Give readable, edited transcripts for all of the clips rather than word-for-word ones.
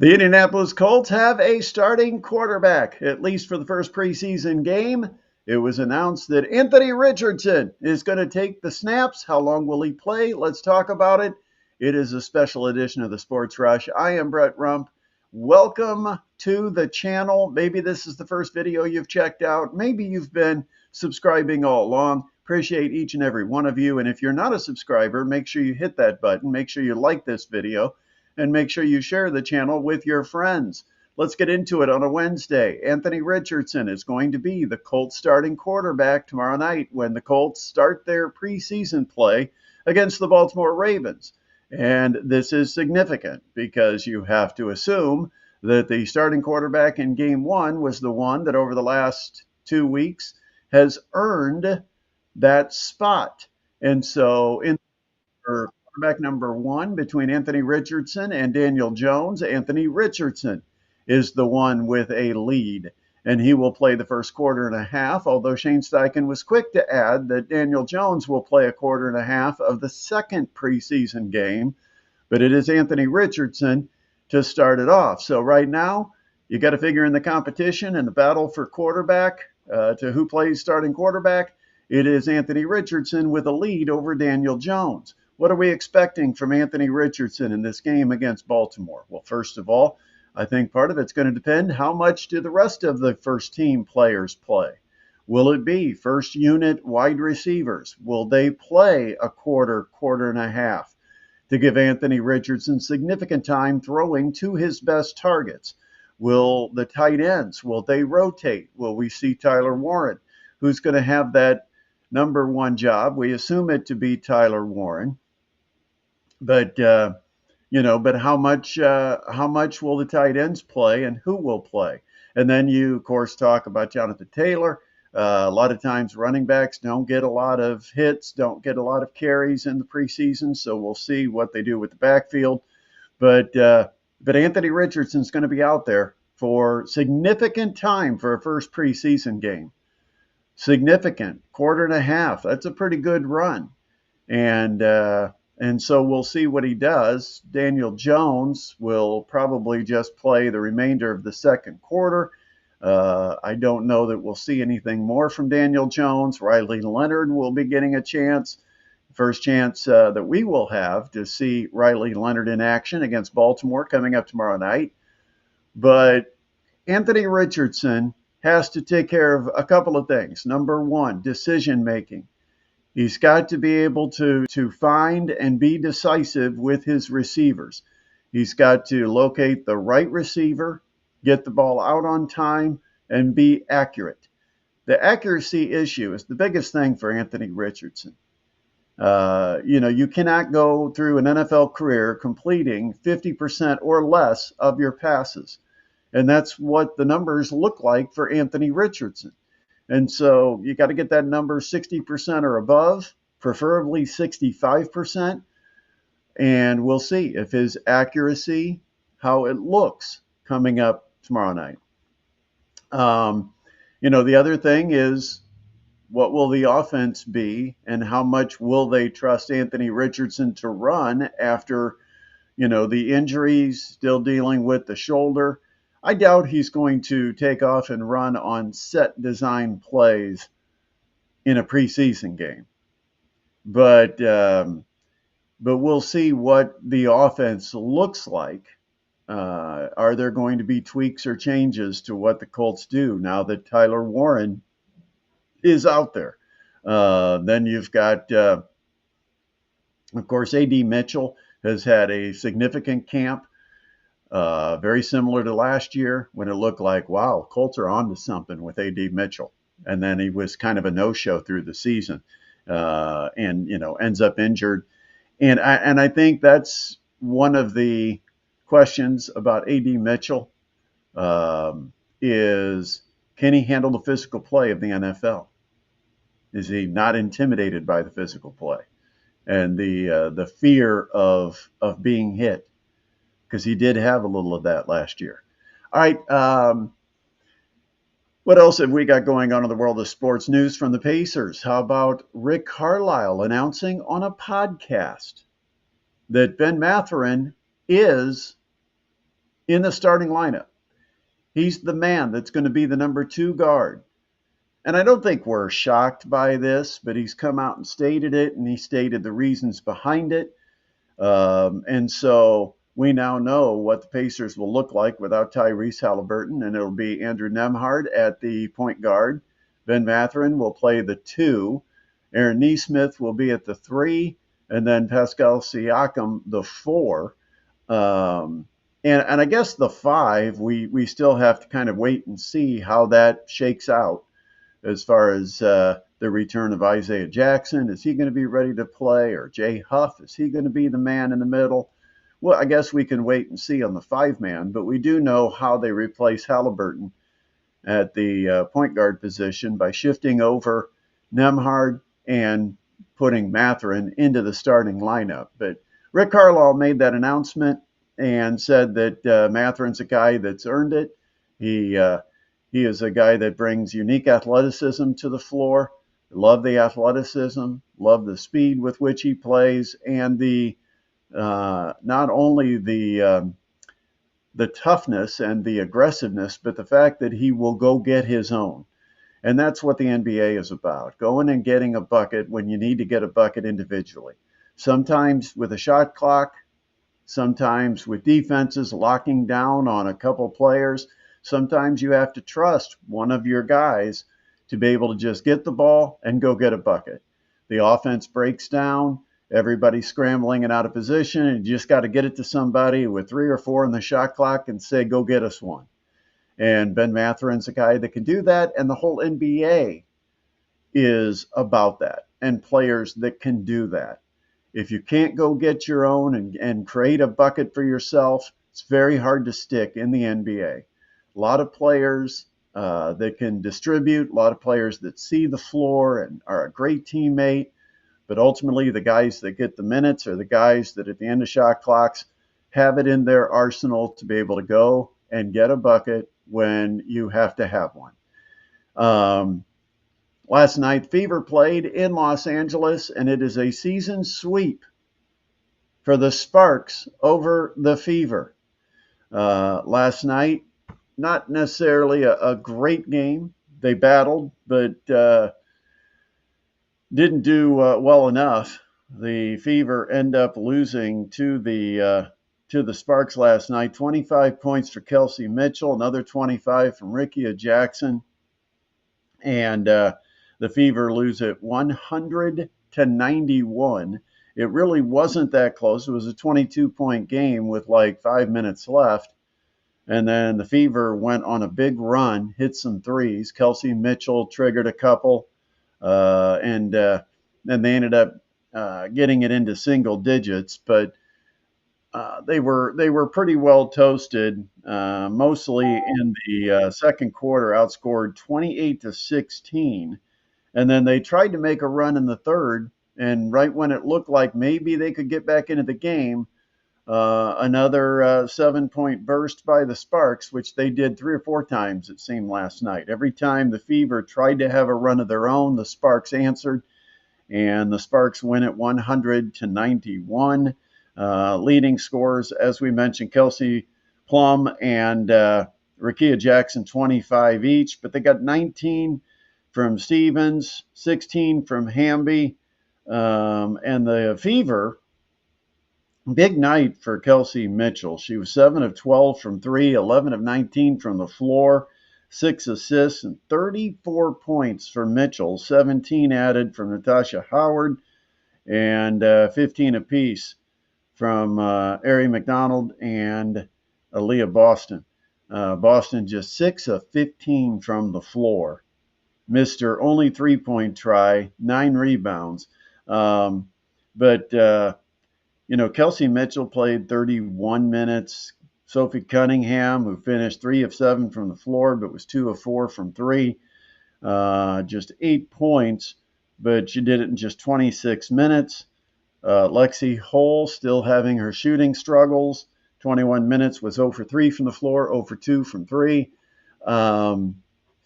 The Indianapolis Colts have a starting quarterback, at least for the first preseason game. It was announced that Anthony Richardson is going to take the snaps. How long will he play? Let's talk about it. It is a special edition of the Sports Rush. I am Brett Rump. Welcome to the channel. Maybe this is the first video you've checked out. Maybe you've been subscribing all along. Appreciate each and every one of you. And if you're not a subscriber, make sure you hit that button. Make sure you like this video. And make sure you share the channel with your friends. Let's get into it on a Wednesday. Anthony Richardson is going to be the Colts starting quarterback tomorrow night when the Colts start their preseason play against the Baltimore Ravens. And this is significant because you have to assume that the starting quarterback in game one was the one that over the last 2 weeks has earned that spot. And so in quarterback number one between Anthony Richardson and Daniel Jones. Anthony Richardson is the one with a lead, and he will play the first quarter and a half, although Shane Steichen was quick to add that Daniel Jones will play a quarter and a half of the second preseason game, but it is Anthony Richardson to start it off. So right now, you got to figure in the competition and the battle for quarterback to who plays starting quarterback. It is Anthony Richardson with a lead over Daniel Jones. What are we expecting from Anthony Richardson in this game against Baltimore? Well, first of all, I think part of it's going to depend how much do the rest of the first team players play. Will it be first unit wide receivers? Will they play a quarter and a half to give Anthony Richardson significant time throwing to his best targets? Will the tight ends, will they rotate? Will we see Tyler Warren, who's going to have that number one job? We assume it to be Tyler Warren. But but how much will the tight ends play, and who will play? And then you, of course, talk about Jonathan Taylor. A lot of times, running backs don't get a lot of hits, don't get a lot of carries in the preseason. So we'll see what they do with the backfield. But Anthony Richardson's going to be out there for significant time for a first preseason game. Significant quarter and a half. That's a pretty good run, and so we'll see what he does. Daniel Jones will probably just play the remainder of the second quarter. I don't know that we'll see anything more from Daniel Jones. Riley Leonard will be getting a chance. First chance that we will have to see Riley Leonard in action against Baltimore coming up tomorrow night. But Anthony Richardson has to take care of a couple of things. Number one, decision making. He's got to be able to find and be decisive with his receivers. He's got to locate the right receiver, get the ball out on time, and be accurate. The accuracy issue is the biggest thing for Anthony Richardson. You cannot go through an NFL career completing 50% or less of your passes. And that's what the numbers look like for Anthony Richardson. And so you got to get that number 60% or above, preferably 65%. And we'll see if his accuracy, how it looks coming up tomorrow night. The other thing is, what will the offense be and how much will they trust Anthony Richardson to run after, the injuries, still dealing with the shoulder? I doubt he's going to take off and run on set design plays in a preseason game. But we'll see what the offense looks like. Are there going to be tweaks or changes to what the Colts do now that Tyler Warren is out there? Then you've got, of course, A.D. Mitchell has had a significant camp. Very similar to last year when it looked like, wow, Colts are on to something with A.D. Mitchell. And then he was kind of a no-show through the season and ends up injured. And I think that's one of the questions about A.D. Mitchell is, can he handle the physical play of the NFL? Is he not intimidated by the physical play and the fear of being hit? Because he did have a little of that last year. All right. What else have we got going on in the world of sports? News from the Pacers. How about Rick Carlisle announcing on a podcast that Ben Mathurin is in the starting lineup. He's the man that's going to be the number 2 guard. And I don't think we're shocked by this, but he's come out and stated it, and he stated the reasons behind it. And so we now know what the Pacers will look like without Tyrese Halliburton, and it'll be Andrew Nembhard at the point guard. Ben Mathurin will play the 2. Aaron Nesmith will be at the 3, and then Pascal Siakam the 4. And I guess the 5, we still have to kind of wait and see how that shakes out as far as the return of Isaiah Jackson. Is he going to be ready to play? Or Jay Huff, is he going to be the man in the middle? Well, I guess we can wait and see on the 5-man, but we do know how they replace Halliburton at the point guard position by shifting over Nembhard and putting Mathurin into the starting lineup. But Rick Carlisle made that announcement and said that Mathurin's a guy that's earned it. He is a guy that brings unique athleticism to the floor. Love the athleticism, love the speed with which he plays, and the not only the toughness and the aggressiveness, but the fact that he will go get his own. And that's what the NBA is about, going and getting a bucket when you need to get a bucket individually. Sometimes with a shot clock, sometimes with defenses locking down on a couple players. Sometimes you have to trust one of your guys to be able to just get the ball and go get a bucket. The offense breaks down, everybody's scrambling and out of position, and you just got to get it to somebody with 3 or 4 in the shot clock and say, go get us one. And Ben Mathurin's a guy that can do that, and the whole NBA is about that, and players that can do that. If you can't go get your own and create a bucket for yourself, it's very hard to stick in the NBA. A lot of players that can distribute, a lot of players that see the floor and are a great teammate, but ultimately the guys that get the minutes are the guys that at the end of shot clocks have it in their arsenal to be able to go and get a bucket when you have to have one. Last night, Fever played in Los Angeles, and it is a season sweep for the Sparks over the Fever. Last night, not necessarily a great game. They battled, but didn't do well enough. The Fever end up losing to the Sparks last night. 25 points for Kelsey Mitchell, another 25 from Richardson Jackson, and the Fever lose it 100-91. It really wasn't that close. It was a 22-point game with like 5 minutes left. And then the Fever went on a big run, hit some threes. Kelsey Mitchell triggered a couple, and then they ended up getting it into single digits. But they were pretty well toasted, mostly in the second quarter, outscored 28-16. And then they tried to make a run in the third, and right when it looked like maybe they could get back into the game, another 7-point burst by the Sparks, which they did 3 or 4 times, it seemed, last night. Every time the Fever tried to have a run of their own, the Sparks answered, and the Sparks win at 100-91. Leading scorers, as we mentioned, Kelsey Plum and Richardson Jackson, 25 each, but they got 19 from Stevens, 16 from Hamby, and the Fever, big night for Kelsey Mitchell. She was 7 of 12 from 3, 11 of 19 from the floor, 6 assists, and 34 points for Mitchell, 17 added from Natasha Howard, and 15 apiece from Ari McDonald and Aaliyah Boston. Boston just 6 of 15 from the floor. Missed her only 3-point try, 9 rebounds. But Kelsey Mitchell played 31 minutes. Sophie Cunningham, who finished 3 of 7 from the floor, but was 2 of 4 from 3, just 8 points, but she did it in just 26 minutes. Lexi Hull still having her shooting struggles. 21 minutes, was 0 for 3 from the floor, 0 for 2 from 3.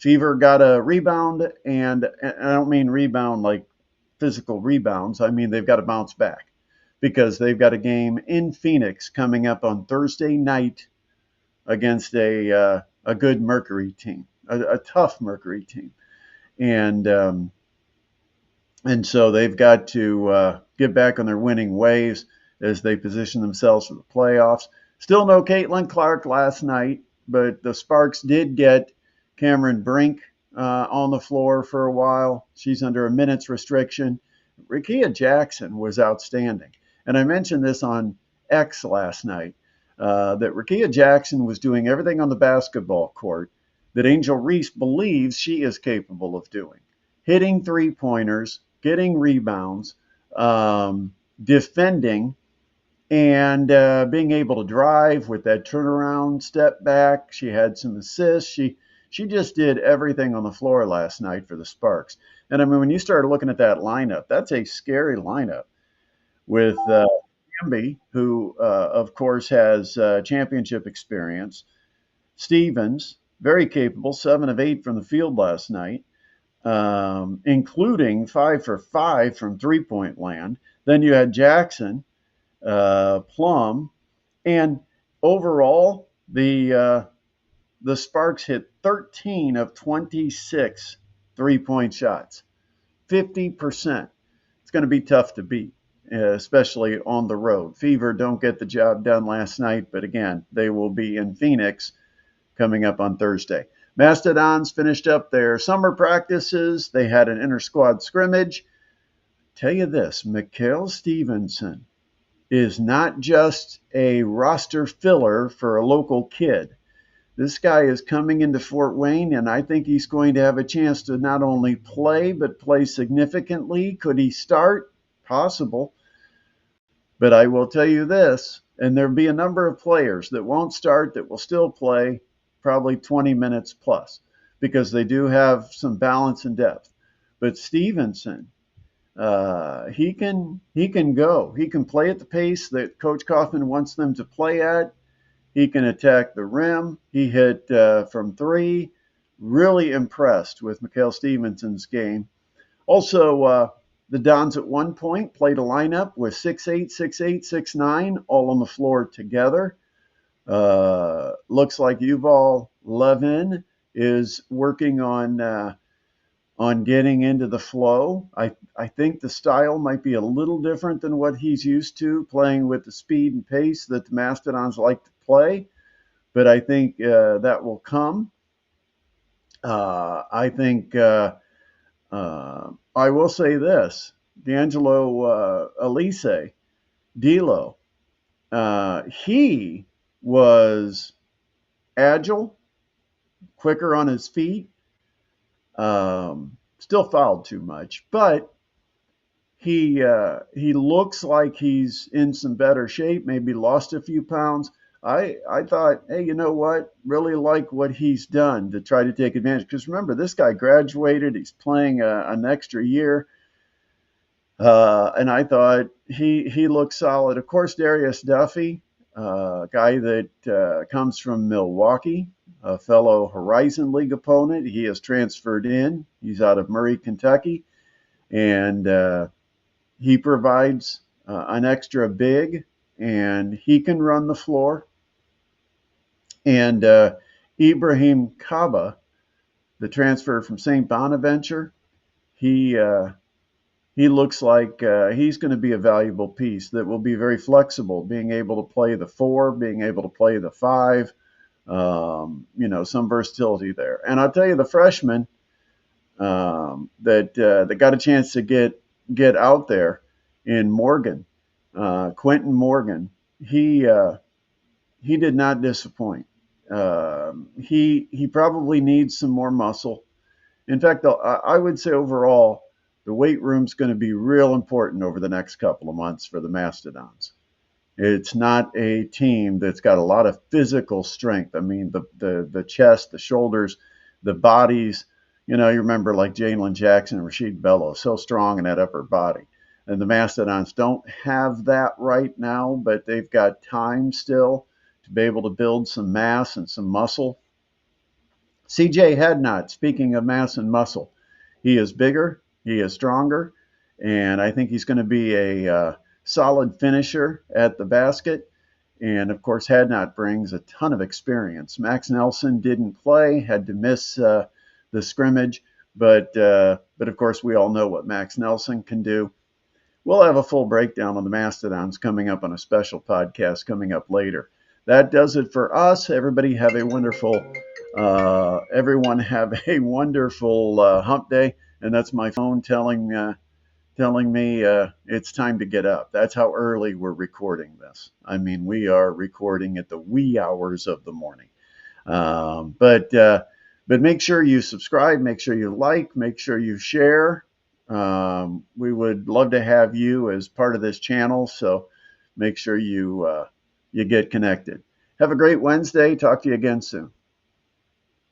Fever got a rebound, and I don't mean rebound like physical rebounds. I mean they've got to bounce back because they've got a game in Phoenix coming up on Thursday night against a good Mercury team, a tough Mercury team, and so they've got to get back on their winning ways as they position themselves for the playoffs. Still no Caitlin Clark last night, but the Sparks did get Cameron Brink on the floor for a while. She's under a minutes restriction. Rickea Jackson was outstanding. And I mentioned this on X last night, that Rickea Jackson was doing everything on the basketball court that Angel Reese believes she is capable of doing. Hitting three-pointers, getting rebounds, defending, and being able to drive with that turnaround step back. She had some assists. She just did everything on the floor last night for the Sparks. And I mean, when you start looking at that lineup, that's a scary lineup with Hamby, who, of course, has championship experience. Stevens, very capable, 7 of 8 from the field last night, including 5 for 5 from three-point land. Then you had Jackson, Plum, and overall, the Sparks hit 13 of 26 three-point shots, 50%. It's going to be tough to beat, especially on the road. Fever don't get the job done last night, but again, they will be in Phoenix coming up on Thursday. Mastodons finished up their summer practices. They had an inter-squad scrimmage. Tell you this, Mikhail Stevenson is not just a roster filler for a local kid. This guy is coming into Fort Wayne, and I think he's going to have a chance to not only play, but play significantly. Could he start? Possible. But I will tell you this, and there'll be a number of players that won't start that will still play probably 20 minutes plus, because they do have some balance and depth. But Stevenson, he can go. He can play at the pace that Coach Kaufman wants them to play at. He can attack the rim. He hit from three. Really impressed with Mikhail Stevenson's game. Also, the Dons at one point played a lineup with 6'8", 6'8", 6'9", all on the floor together. Looks like Yuval Levin is working on getting into the flow. I think the style might be a little different than what he's used to, playing with the speed and pace that the Mastodons like to play. But I think that will come. I think I will say this: D'Angelo Elise, D'Lo, he was agile, quicker on his feet. Still fouled too much, but he looks like he's in some better shape. Maybe lost a few pounds. I thought, hey, you know what? Really like what he's done to try to take advantage. Because remember, this guy graduated. He's playing an extra year. And I thought he looked solid. Of course, Darius Duffy, a guy that comes from Milwaukee, a fellow Horizon League opponent. He has transferred in. He's out of Murray, Kentucky. And he provides an extra big, and he can run the floor. And Ibrahim Kaba, the transfer from St. Bonaventure, he looks like he's going to be a valuable piece that will be very flexible, being able to play the 4, being able to play the 5, some versatility there. And I'll tell you, the freshman that got a chance to get out there in Morgan, Quentin Morgan, he did not disappoint. He probably needs some more muscle. In fact, I would say overall, the weight room's going to be real important over the next couple of months for the Mastodons. It's not a team that's got a lot of physical strength. I mean, the chest, the shoulders, the bodies. You remember like Jalen Jackson and Rasheed Bello, so strong in that upper body. And the Mastodons don't have that right now, but they've got time still to be able to build some mass and some muscle. CJ Hadnot, speaking of mass and muscle, he is bigger, he is stronger, and I think he's going to be a solid finisher at the basket. And of course, Hadnot brings a ton of experience. Max Nelson didn't play, had to miss the scrimmage, but of course, we all know what Max Nelson can do. We'll have a full breakdown on the Mastodons coming up on a special podcast coming up later. That does it for us. Everybody have a wonderful, everyone have a wonderful hump day. And that's my phone telling me it's time to get up. That's how early we're recording this. I mean, we are recording at the wee hours of the morning. But make sure you subscribe, make sure you like, make sure you share. We would love to have you as part of this channel, so make sure you get connected. Have a great Wednesday. Talk to you again soon.